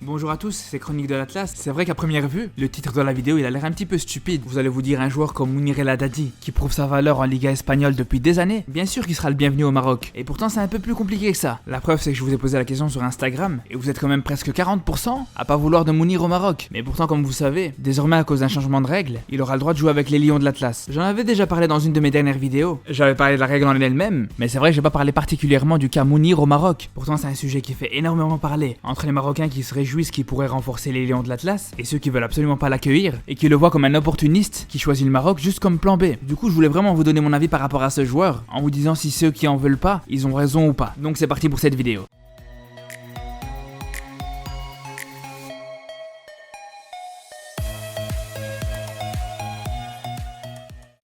Bonjour à tous, c'est Chronique de l'Atlas. C'est vrai qu'à première vue, le titre de la vidéo il a l'air un petit peu stupide. Vous allez vous dire un joueur comme Mounir El Haddadi, qui prouve sa valeur en Liga espagnole depuis des années, bien sûr qu'il sera le bienvenu au Maroc. Et pourtant c'est un peu plus compliqué que ça. La preuve c'est que je vous ai posé la question sur Instagram, et vous êtes quand même presque 40% à pas vouloir de Mounir au Maroc. Mais pourtant comme vous savez, désormais à cause d'un changement de règle, il aura le droit de jouer avec les Lions de l'Atlas. J'en avais déjà parlé dans une de mes dernières vidéos. J'avais parlé de la règle en elle-même, mais c'est vrai que j'ai pas parlé particulièrement du cas Mounir au Maroc. Pourtant c'est un sujet qui fait énormément parler, entre les Marocains qui se réjouissent qu'il pourrait renforcer les Lions de l'Atlas et ceux qui veulent absolument pas l'accueillir et qui le voient comme un opportuniste qui choisit le Maroc juste comme plan B. Du coup je voulais vraiment vous donner mon avis par rapport à ce joueur en vous disant si ceux qui en veulent pas, ils ont raison ou pas. Donc c'est parti pour cette vidéo.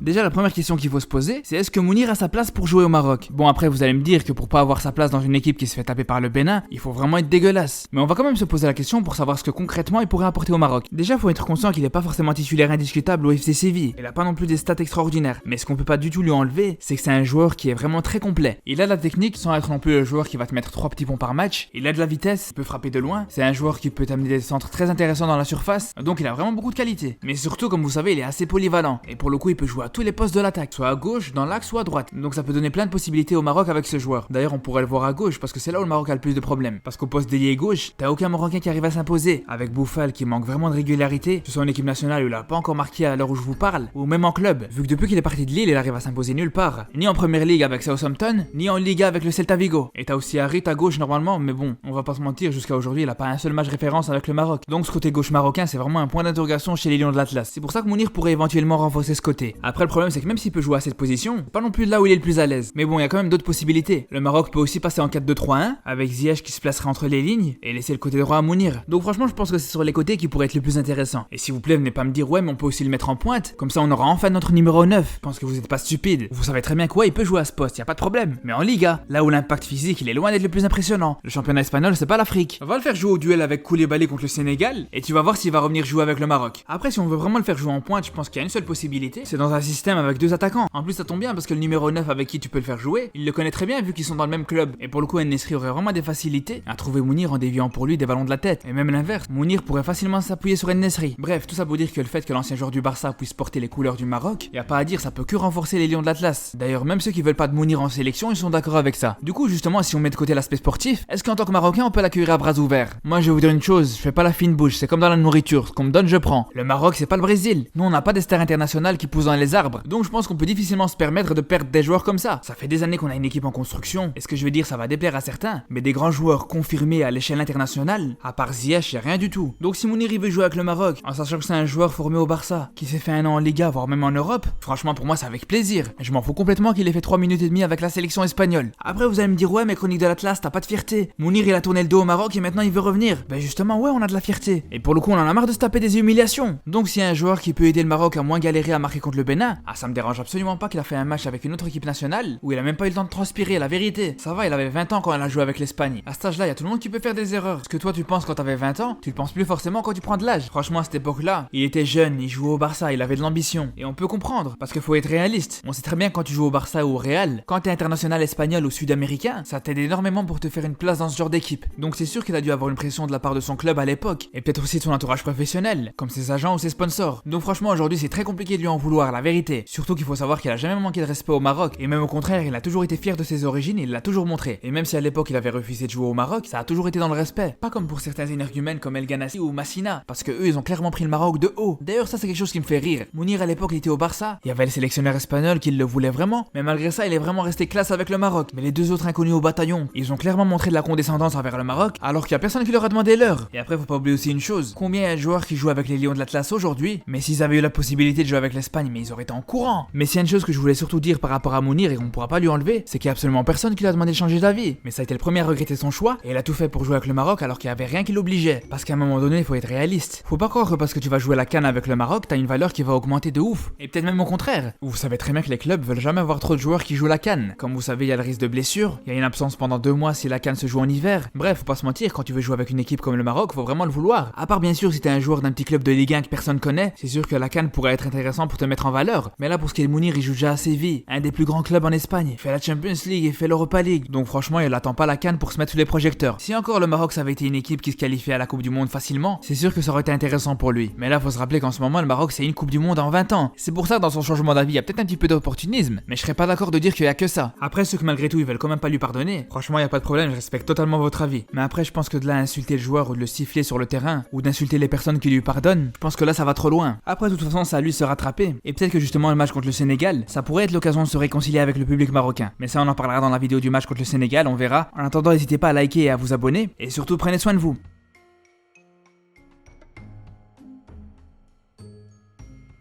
Déjà la première question qu'il faut se poser, c'est est-ce que Mounir a sa place pour jouer au Maroc? Bon après vous allez me dire que pour pas avoir sa place dans une équipe qui se fait taper par le Bénin, il faut vraiment être dégueulasse. Mais on va quand même se poser la question pour savoir ce que concrètement il pourrait apporter au Maroc. Déjà faut être conscient qu'il est pas forcément titulaire indiscutable au FC Séville, il a pas non plus des stats extraordinaires. Mais ce qu'on peut pas du tout lui enlever, c'est que c'est un joueur qui est vraiment très complet. Il a de la technique sans être non plus le joueur qui va te mettre 3 petits ponts par match, il a de la vitesse, il peut frapper de loin, c'est un joueur qui peut t'amener des centres très intéressants dans la surface, donc il a vraiment beaucoup de qualité. Mais surtout comme vous savez il est assez polyvalent, et pour le coup il peut jouer à tous les postes de l'attaque, soit à gauche, dans l'axe, soit à droite. Donc ça peut donner plein de possibilités au Maroc avec ce joueur. D'ailleurs, on pourrait le voir à gauche parce que c'est là où le Maroc a le plus de problèmes. Parce qu'au poste d'ailier gauche, t'as aucun Marocain qui arrive à s'imposer. Avec Boufal qui manque vraiment de régularité, que ce soit en équipe nationale où il a pas encore marqué à l'heure où je vous parle, ou même en club, vu que depuis qu'il est parti de Lille, il arrive à s'imposer nulle part. Ni en première ligue avec Southampton, ni en Liga avec le Celta Vigo. Et t'as aussi Harit à gauche normalement, mais bon, on va pas se mentir, jusqu'à aujourd'hui, il a pas un seul match référence avec le Maroc. Donc ce côté gauche marocain, c'est vraiment un point d'interrogation chez les Lions de l'Atlas. C'est pour ça que Mounir pourrait éventuellement renforcer ce côté. Après le problème, c'est que même s'il peut jouer à cette position, pas non plus là où il est le plus à l'aise. Mais bon, il y a quand même d'autres possibilités. Le Maroc peut aussi passer en 4-2-3-1 avec Ziyech qui se placerait entre les lignes et laisser le côté droit à Mounir. Donc franchement, je pense que c'est sur les côtés qui pourrait être le plus intéressant. Et s'il vous plaît, venez pas me dire ouais, mais on peut aussi le mettre en pointe. Comme ça, on aura enfin notre numéro 9. Je pense que vous êtes pas stupide. Vous savez très bien quoi, il peut jouer à ce poste, y a pas de problème. Mais en Liga, là où l'impact physique, il est loin d'être le plus impressionnant. Le championnat espagnol, c'est pas l'Afrique. On va le faire jouer au duel avec Koulibaly contre le Sénégal et tu vas voir s'il va revenir jouer avec le Maroc. Après, si on veut vraiment le faire jouer en pointe, je pense qu'il y a une seule possibilité, c'est dans un système avec 2 attaquants. En plus, ça tombe bien parce que le numéro 9 avec qui tu peux le faire jouer, il le connaît très bien vu qu'ils sont dans le même club. Et pour le coup, En-Nesyri aurait vraiment des facilités à trouver Mounir en déviant pour lui des ballons de la tête. Et même l'inverse, Mounir pourrait facilement s'appuyer sur En-Nesyri. Bref, tout ça pour dire que le fait que l'ancien joueur du Barça puisse porter les couleurs du Maroc, y a pas à dire, ça peut que renforcer les Lions de l'Atlas. D'ailleurs, même ceux qui veulent pas de Mounir en sélection, ils sont d'accord avec ça. Du coup, justement, si on met de côté l'aspect sportif, est-ce qu'en tant que Marocain, on peut l'accueillir à bras ouverts? Moi, je vais vous dire une chose, je fais pas la fine bouche, c'est comme dans la nourriture, ce qu'on me donne, je prends. Le Maroc, c'est pas le Brésil. Nous, on n'a pas des stars internationales qui poussent dans les arbres. Donc, je pense qu'on peut difficilement se permettre de perdre des joueurs comme ça. Ça fait des années qu'on a une équipe en construction, et ce que je veux dire ça va déplaire à certains, mais des grands joueurs confirmés à l'échelle internationale, à part Ziyech, y a rien du tout. Donc si Mounir veut jouer avec le Maroc, en sachant que c'est un joueur formé au Barça, qui s'est fait un an en Liga, voire même en Europe, franchement pour moi c'est avec plaisir. Je m'en fous complètement qu'il ait fait 3 minutes et demie avec la sélection espagnole. Après vous allez me dire ouais mais Chronique de l'Atlas, t'as pas de fierté. Mounir il a tourné le dos au Maroc et maintenant il veut revenir. Ben justement ouais on a de la fierté. Et pour le coup on en a marre de se taper des humiliations. Donc s'il y a un joueur qui peut aider le Maroc à moins galérer à marquer contre le Bénin, ah ça me dérange absolument pas qu'il a fait un match avec une autre équipe nationale où il a même pas eu le temps de transpirer, la vérité. Ça va, il avait 20 ans quand il a joué avec l'Espagne. À cet âge-là, il y a tout le monde qui peut faire des erreurs. Ce que toi tu penses quand t'avais 20 ans, tu le penses plus forcément quand tu prends de l'âge. Franchement, à cette époque-là, il était jeune, il jouait au Barça, il avait de l'ambition. Et on peut comprendre, parce qu'il faut être réaliste. On sait très bien quand tu joues au Barça ou au Real, quand t'es international espagnol ou sud-américain, ça t'aide énormément pour te faire une place dans ce genre d'équipe. Donc c'est sûr qu'il a dû avoir une pression de la part de son club à l'époque, et peut-être aussi de son entourage professionnel, comme ses agents ou ses sponsors. Donc franchement, aujourd'hui, c'est très compliqué de lui en vouloir, la vérité. Surtout qu'il faut savoir qu'il a jamais manqué de respect au Maroc, et même au contraire, il a toujours été fier de ses origines et il l'a toujours montré. Et même si à l'époque il avait refusé de jouer au Maroc, ça a toujours été dans le respect. Pas comme pour certains énergumènes comme El Ghanassi ou Massina, parce que eux ils ont clairement pris le Maroc de haut. D'ailleurs ça c'est quelque chose qui me fait rire. Mounir à l'époque il était au Barça, il y avait le sélectionneur espagnol qui le voulait vraiment, mais malgré ça il est vraiment resté classe avec le Maroc. Mais les 2 autres inconnus au bataillon, ils ont clairement montré de la condescendance envers le Maroc, alors qu'il y a personne qui leur a demandé l'heure. Et après faut pas oublier aussi une chose, combien il y a de joueurs qui jouent avec les Lions de l'Atlas aujourd'hui, mais s'ils avaient eu la possibilité de jouer avec l'Espagne, mais ils auraient été en courant. Mais s'il y a une chose que je voulais surtout dire par rapport à Mounir et qu'on pourra pas lui enlever, c'est qu'il y a absolument personne qui lui a demandé de changer d'avis. Mais ça a été le premier à regretter son choix, et il a tout fait pour jouer avec le Maroc alors qu'il y avait rien qui l'obligeait. Parce qu'à un moment donné, il faut être réaliste. Faut pas croire que parce que tu vas jouer la CAN avec le Maroc, t'as une valeur qui va augmenter de ouf. Et peut-être même au contraire. Vous savez très bien que les clubs veulent jamais avoir trop de joueurs qui jouent la CAN. Comme vous savez, il y a le risque de blessure, il y a une absence pendant 2 mois si la CAN se joue en hiver. Bref, faut pas se mentir, quand tu veux jouer avec une équipe comme le Maroc, faut vraiment le vouloir. À part bien sûr si t'es un joueur d'un petit club de Ligue 1 que personne connaît, c'est sûr que la CAN pourrait être intéressant pour te mettre en valeur. meilleur. Mais là, pour ce qui est de Mounir, il joue déjà à Séville, un des plus grands clubs en Espagne. Il fait la Champions League, il fait l'Europa League. Donc franchement, il attend pas la CAN pour se mettre sous les projecteurs. Si encore le Maroc ça avait été une équipe qui se qualifiait à la Coupe du Monde facilement, c'est sûr que ça aurait été intéressant pour lui. Mais là, faut se rappeler qu'en ce moment, le Maroc c'est une Coupe du Monde en 20 ans. C'est pour ça que dans son changement d'avis, il y a peut-être un petit peu d'opportunisme, mais je serais pas d'accord de dire qu'il y a que ça. Après, ceux que malgré tout ils veulent quand même pas lui pardonner, franchement, y a pas de problème, je respecte totalement votre avis. Mais après, je pense que de là à insulter le joueur ou de le siffler sur le terrain ou d'insulter les personnes qui lui pardonnent, je pense que là ça va trop loin. Après, de toute façon, ça a lui de se rattraper. Et peut-être que justement le match contre le Sénégal, ça pourrait être l'occasion de se réconcilier avec le public marocain. Mais ça, on en parlera dans la vidéo du match contre le Sénégal, on verra. En attendant, n'hésitez pas à liker et à vous abonner, et surtout prenez soin de vous.